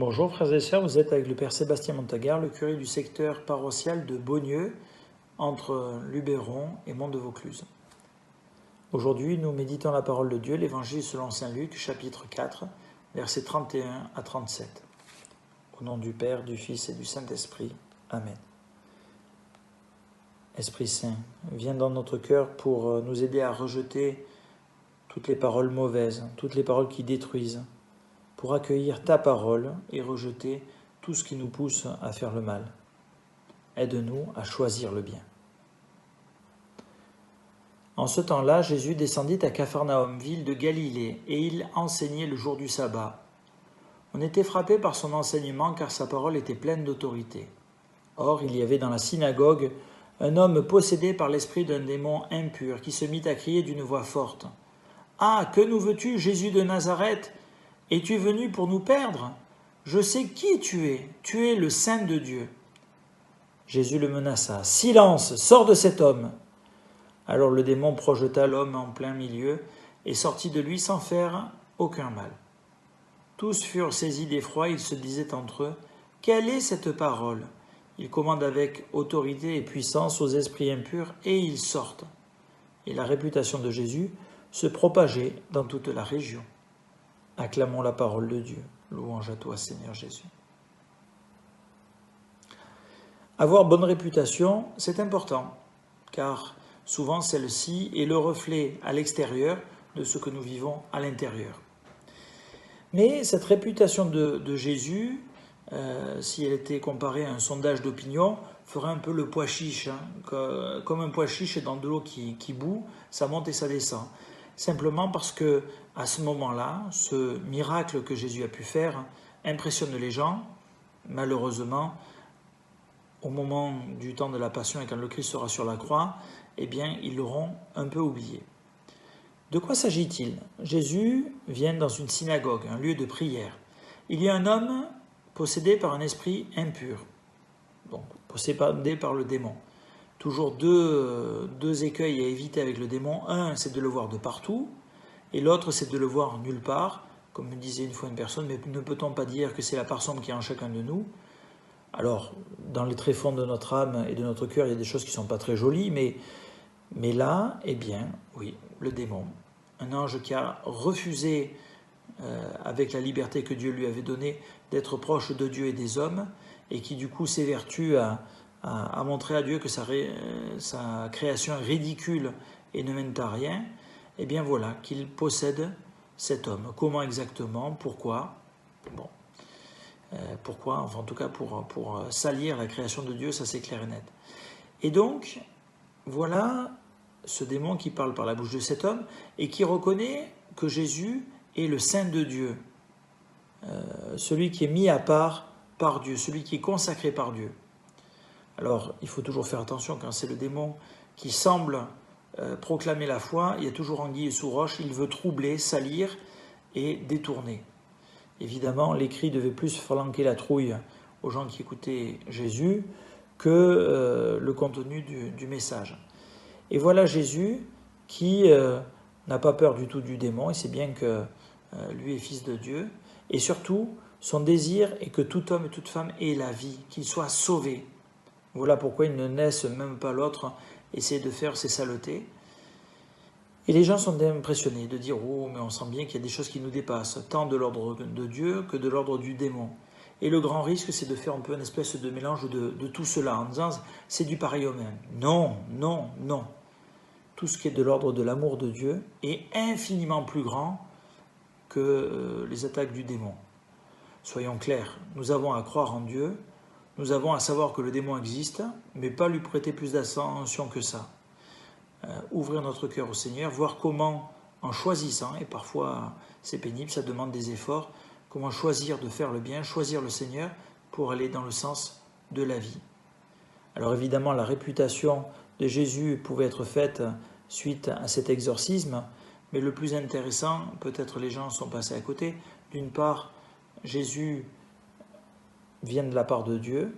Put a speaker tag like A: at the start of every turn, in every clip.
A: Bonjour frères et sœurs, vous êtes avec le Père Sébastien Montaguer, le curé du secteur paroissial de Beaugneux, entre Luberon et Mont-de-Vaucluse. Aujourd'hui, nous méditons la parole de Dieu, l'Évangile selon saint Luc, chapitre 4, versets 31 à 37. Au nom du Père, du Fils et du Saint-Esprit. Amen. Esprit Saint, viens dans notre cœur pour nous aider à rejeter toutes les paroles mauvaises, toutes les paroles qui détruisent, pour accueillir ta parole et rejeter tout ce qui nous pousse à faire le mal. Aide-nous à choisir le bien. En ce temps-là, Jésus descendit à Capharnaüm, ville de Galilée, et il enseignait le jour du sabbat. On était frappé par son enseignement, car sa parole était pleine d'autorité. Or, il y avait dans la synagogue un homme possédé par l'esprit d'un démon impur, qui se mit à crier d'une voix forte. « Ah, que nous veux-tu, Jésus de Nazareth ? Es-tu venu pour nous perdre? Je sais qui tu es le Saint de Dieu. » Jésus le menaça. « Silence, sors de cet homme !» Alors le démon projeta l'homme en plein milieu et sortit de lui sans faire aucun mal. Tous furent saisis d'effroi, ils se disaient entre eux, « Quelle est cette parole ?» Ils commandent avec autorité et puissance aux esprits impurs et ils sortent. Et la réputation de Jésus se propageait dans toute la région. Acclamons la parole de Dieu. Louange à toi, Seigneur Jésus. Avoir bonne réputation, c'est important, car souvent celle-ci est le reflet à l'extérieur de ce que nous vivons à l'intérieur. Mais cette réputation de Jésus, si elle était comparée à un sondage d'opinion, ferait un peu le pois chiche. Comme un pois chiche dans de l'eau qui bout, ça monte et ça descend. Simplement parce que à ce moment-là, ce miracle que Jésus a pu faire impressionne les gens. Malheureusement, au moment du temps de la Passion et quand le Christ sera sur la croix, eh bien, ils l'auront un peu oublié. De quoi s'agit-il? Jésus vient dans une synagogue, un lieu de prière. Il y a un homme possédé par un esprit impur, donc possédé par le démon. Toujours deux écueils à éviter avec le démon. Un, c'est de le voir de partout, et l'autre, c'est de le voir nulle part. Comme me disait une fois une personne, mais ne peut-on pas dire que c'est la personne qui est en chacun de nous? Alors, dans les tréfonds de notre âme et de notre cœur, il y a des choses qui ne sont pas très jolies, mais là, eh bien, oui, le démon. Un ange qui a refusé, avec la liberté que Dieu lui avait donnée, d'être proche de Dieu et des hommes, et qui du coup s'évertue à montrer à Dieu que sa création est ridicule et ne mène à rien, eh bien voilà, qu'il possède cet homme. Comment exactement? Pourquoi? Bon. Pourquoi? Enfin, en tout cas, pour salir la création de Dieu, ça c'est clair et net. Et donc, voilà ce démon qui parle par la bouche de cet homme et qui reconnaît que Jésus est le Saint de Dieu, celui qui est mis à part par Dieu, celui qui est consacré par Dieu. Alors, il faut toujours faire attention quand c'est le démon qui semble proclamer la foi, il y a toujours anguille sous roche, il veut troubler, salir et détourner. Évidemment, les cris devaient plus flanquer la trouille aux gens qui écoutaient Jésus que le contenu du message. Et voilà Jésus qui n'a pas peur du tout du démon, et c'est bien que lui est fils de Dieu, et surtout, son désir est que tout homme et toute femme ait la vie, qu'il soit sauvé. Voilà pourquoi ils ne naissent même pas l'autre, essayer de faire ses saletés. Et les gens sont impressionnés de dire « Oh, mais on sent bien qu'il y a des choses qui nous dépassent, tant de l'ordre de Dieu que de l'ordre du démon. » Et le grand risque, c'est de faire un peu une espèce de mélange de tout cela, en disant « c'est du pareil au même ». Non, non, non. Tout ce qui est de l'ordre de l'amour de Dieu est infiniment plus grand que les attaques du démon. Soyons clairs, nous avons à croire en Dieu, nous avons à savoir que le démon existe, mais pas lui prêter plus d'attention que ça. Ouvrir notre cœur au Seigneur, voir comment, en choisissant, et parfois c'est pénible, ça demande des efforts, comment choisir de faire le bien, choisir le Seigneur pour aller dans le sens de la vie. Alors évidemment, la réputation de Jésus pouvait être faite suite à cet exorcisme, mais le plus intéressant, peut-être les gens sont passés à côté, d'une part, Jésus vient de la part de Dieu,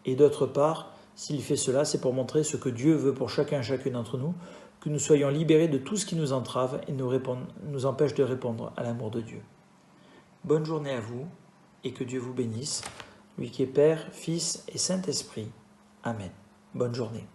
A: et d'autre part, s'il fait cela, c'est pour montrer ce que Dieu veut pour chacun et chacune d'entre nous, que nous soyons libérés de tout ce qui nous entrave et nous empêche de répondre à l'amour de Dieu. Bonne journée à vous et que Dieu vous bénisse, lui qui est Père, Fils et Saint-Esprit. Amen. Bonne journée.